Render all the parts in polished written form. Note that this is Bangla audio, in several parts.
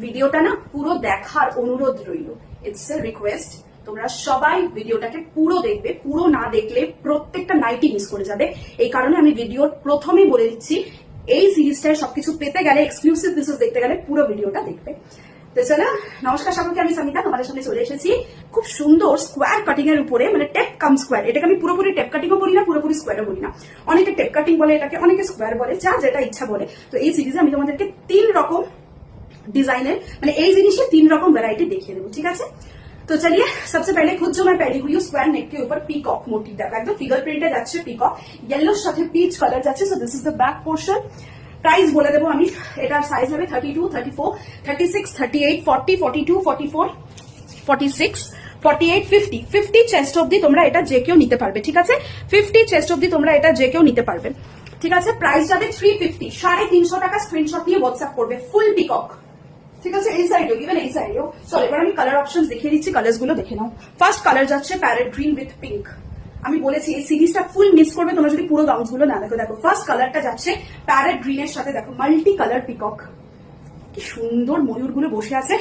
ভিডিওটা না পুরো দেখার অনুরোধ রইল, ইটস এ রিকোয়েস্ট। তোমরা সবাই ভিডিওটাকে পুরো দেখবে, পুরো না দেখলে প্রত্যেকটা নাইটই মিস করে যাবে। এই কারণে আমি ভিডিওর প্রথমেই বলে দিচ্ছি, এই সিরিজটায় সবকিছু পেতে গেলে, এক্সক্লুসিভ পিসেস দেখতে গেলে পুরো ভিডিওটা দেখবে। তো চলো, নমস্কার সকলকে, আমি সমিতা তোমাদের সামনে চলে এসেছি খুব সুন্দর স্কোয়ার কাটিং এর উপরে, মানে টেপ কাম স্কোয়ার। এটাকে আমি পুরোপুরি টেপ কাটিংও বলি না, পুরোপুরি স্কোয়ারও বলি না। অনেকে টেপ কাটিং বলে এটাকে, অনেকে স্কোয়ার বলে, যা যেটা ইচ্ছা বলে। তো এই সিরিজে আমি তোমাদেরকে 3 রকম डिजाइनर মানে এই জিনিসের 3 রকম ভ্যারাইটি দেখিয়ে দেবো, ঠিক আছে। तो चलिए, सबसे पहले खुद जो मैं पहनी हुई हूँ स्क्वायर नेक के ऊपर पीकॉक मोटिव देखो, एकदम फिगर प्रिंटेड যাচ্ছে पीकॉक, येलो সাথে পিচ কালার যাচ্ছে। So this is the back portion. Price বলে দেবো আমি, এটার সাইজ হবে 32, 34, 36, 38, 40, 42, 44, 46, 48, 50, 50 চেস্ট অবধি তোমরা এটা যে কেউ নিতে পারবে, ঠিক আছে। 50 চেস্ট অবধি তোমরা এটা যে কেউ নিতে পারবে, ঠিক আছে। প্রাইস যাবে 350, 350 টাকা। স্ক্রিনশট নিয়ে হোয়াটসঅ্যাপ করবে, ফুল পিকক, ঠিক আছে। এই সাইডেও, ইভেন এই সাইডেও। চলো এবার আমি কালার অপশন দেখিয়ে দিচ্ছি, কালার্স গুলো দেখে নাও। ফার্স্ট কালার যাচ্ছে প্যারেট গ্রিন উইথ পিঙ্ক। আমি বলেছি এই সিরিজটা ফুল মিস করবে তোমরা যদি পুরো গাউন্স গুলো না দেখো। দেখো ফার্স্ট কালারটা যাচ্ছে প্যারেট গ্রিনের সাথে, দেখো মাল্টি কালার পিকক, কি সুন্দর ময়ূর গুলো বসে আছে।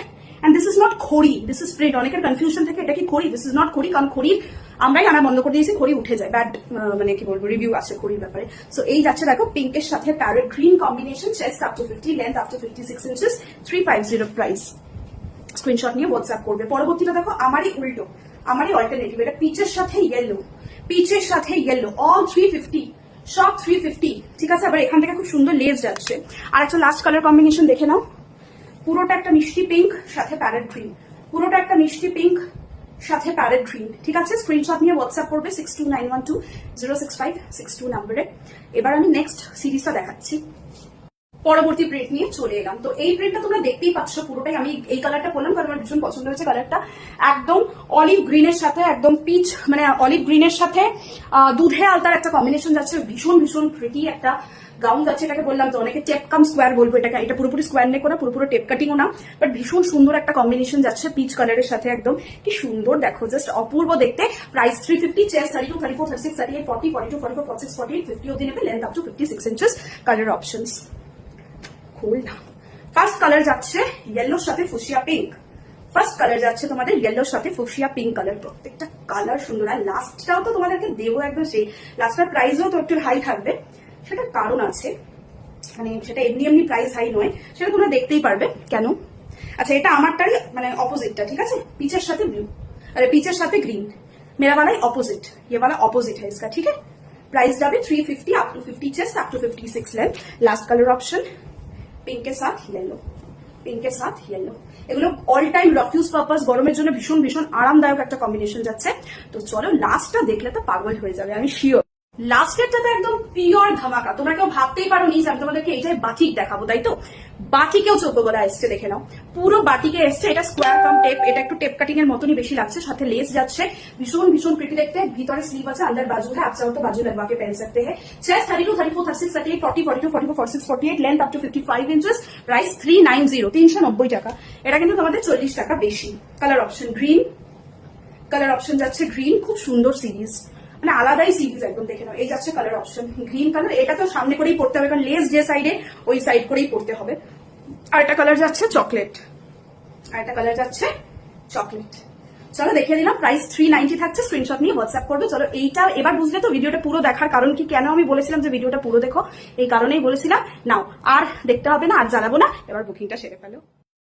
এন্ড দিস ইজ নট খড়ি, দিস ইজ প্রিন্ট। অনেকের কনফিউশন থেকে এটা কি খড়ি, দিস ইজ নট খড়ি, কারণ খড়ির আমরাই আনা বন্ধ করে দিয়েছি, খড়ি উঠে যায়, ব্যাড মানে কি বলবো রিভিউ আছে খড়ির ব্যাপারে। সো এই যাচ্ছে দেখো পিঙ্কের সাথে parrot green combination, chest up to 50, length up to 56 inches, 350 price. Screenshot নিয়ে হোয়াটসঅ্যাপ করবে। পরবর্তীটা দেখো আমারই উল্টো, আমারই অল্টারনেটিভ, এটা পিচের সাথে ইয়েলো, পিচের সাথে ইয়েলো, অল 350, সব 350, ঠিক আছে। আবার এখান থেকে খুব সুন্দর লেস যাচ্ছে। আর একটা লাস্ট কালার কম্বিনেশন দেখে নাও, পুরোটা একটা মিষ্টি পিঙ্ক সাথে প্যারেট গ্রিন, পুরোটা একটা মিষ্টি পিঙ্ক সাথে প্যারেট গ্রিন, ঠিক আছে। স্ক্রিনশট নিয়ে হোয়াটসঅ্যাপ করবে 6291206562 নাম্বারে। এবার আমি নেক্সট সিরিজটা দেখাচ্ছি, পরবর্তী প্রিন্ট নিয়ে চলে এলাম। তো এই প্রিন্টটা তোমরা দেখতেই পাচ্ছ পুরোটাই। আমি এই কালারটা পরলাম কারণ আমার ভীষণ পছন্দ হয়েছে কালারটা, একদম অলিভ গ্রিনের সাথে, একদম পিচ মানে অলিভ গ্রিনের সাথে দুধে আলতার একটা কম্বিনেশন যাচ্ছে, ভীষণ ভীষণ প্রিটি একটা গাউন যাচ্ছে। এটাকে বললাম তো অনেকে টেপ কাম স্কোয়ার বলবো এটাকে, এটা পুরোপুরি স্কোয়ার নেক না, পুরোপুরি টেপ কাটিংও না, বাট ভীষণ সুন্দর একটা কম্বিনেশন যাচ্ছে পিচ কালারের সাথে, একদম কি সুন্দর দেখো, জাস্ট অপূর্ব দেখতে। প্রাইস 350, চেস্ট 32, 34, 36, 38, 40, 42, 44, 46, 48, 50 অবধি নেবে, length up to 56 inches. Colour options first colour যাচ্ছে ইয়েলোর সাথে ফুসিয়া পিঙ্ক, ফার্স্ট কালার যাচ্ছে তোমাদের ইয়েলোর সাথে ফুসিয়া পিঙ্ক কালার। প্রত্যেকটা কালার সুন্দর। আর লাস্টটাও তো তোমাদেরকে দেবো একদম সেই, লাস্টটার প্রাইসও তো একটু হাই থাকবে, সেটার কারণ আছে, মানে সেটা এমনি এমনি প্রাইস হাই নয়, সেটা তোমরা দেখতেই পারবে কেন। আচ্ছা এটা আমারটাই মানে অপোজিটটা, ঠিক আছে, পিচের সাথে ব্লু, আরে পিচের সাথে গ্রিন, मेरा वाला ऑपोजिट, ये वाला ऑपोजिट है इसका, ठीक है। प्राइस जाबे 350, up to 50 chest, up to 56 length. Last colour option pink के साथ येलो, पिंक के साथ येलो। এগুলো অল টাইম রফিউজ পারপাস গরমের জন্য ভীষণ ভীষণ আরামদায়ক একটা কম্বিনেশন যাচ্ছে। তো চলো লাস্টটা দেখলে তো পাগল হয়ে যাবে, আমি শিওর। লাস্টেরটা তো একদম পিওর ধামাকা, তোমরা কেউ ভাবতেই পারো নি যে আমি তোমাদেরকে এইটাই বাটিক দেখাবো, তাই তো। বাটিকেও 14 গলা এসছে, দেখে নাও পুরো বাটিকে এসছে। এটা স্কোয়ার কাম টেপ, এটা একটু টেপ কাটিং এর মতনই বেশি লাগছে, সাথে লেস যাচ্ছে, ভীষণ ভীষণ প্রিটি দেখতে। ভিতরে স্লিভ আছে, अंदर बाजू है, आप चाहो तो बाजू लगवा के पहन सकते हैं। Chest 32, 34, 36, 38, 40, 42, 44, 46, 48, length up to 55 inches. Price 390, 390 টাকা। এটা কিন্তু তোমাদের 40 টাকা বেশি। Colour option green, colour option যাচ্ছে গ্রিন, খুব সুন্দর সিরিজ, মানে আলাদাই সিরিজ একদম, দেখে নাও। এই যাচ্ছে কালার অপশন গ্রিন কালার, এটা তো সামনে করেই পড়তে হবে কারণ লেস যে সাইডে ওই সাইড করেই পড়তে হবে। আর একটা কালার যাচ্ছে চকলেট, আর একটা কালার যাচ্ছে চকলেট। চলো দেখিয়ে দিলাম, প্রাইস 390 থাকছে। স্ক্রিনশট নিয়ে হোয়াটসঅ্যাপ করবে। চলো এইটা এবার বুঝলে তো ভিডিওটা পুরো দেখার কারণ কি, কেন আমি বলেছিলাম যে ভিডিওটা পুরো দেখো, এই কারণেই বলেছিলাম। নাও আর দেখতে হবে না, আর জ্বালাবো না, এবার বুকিংটা সেরে ফেলো।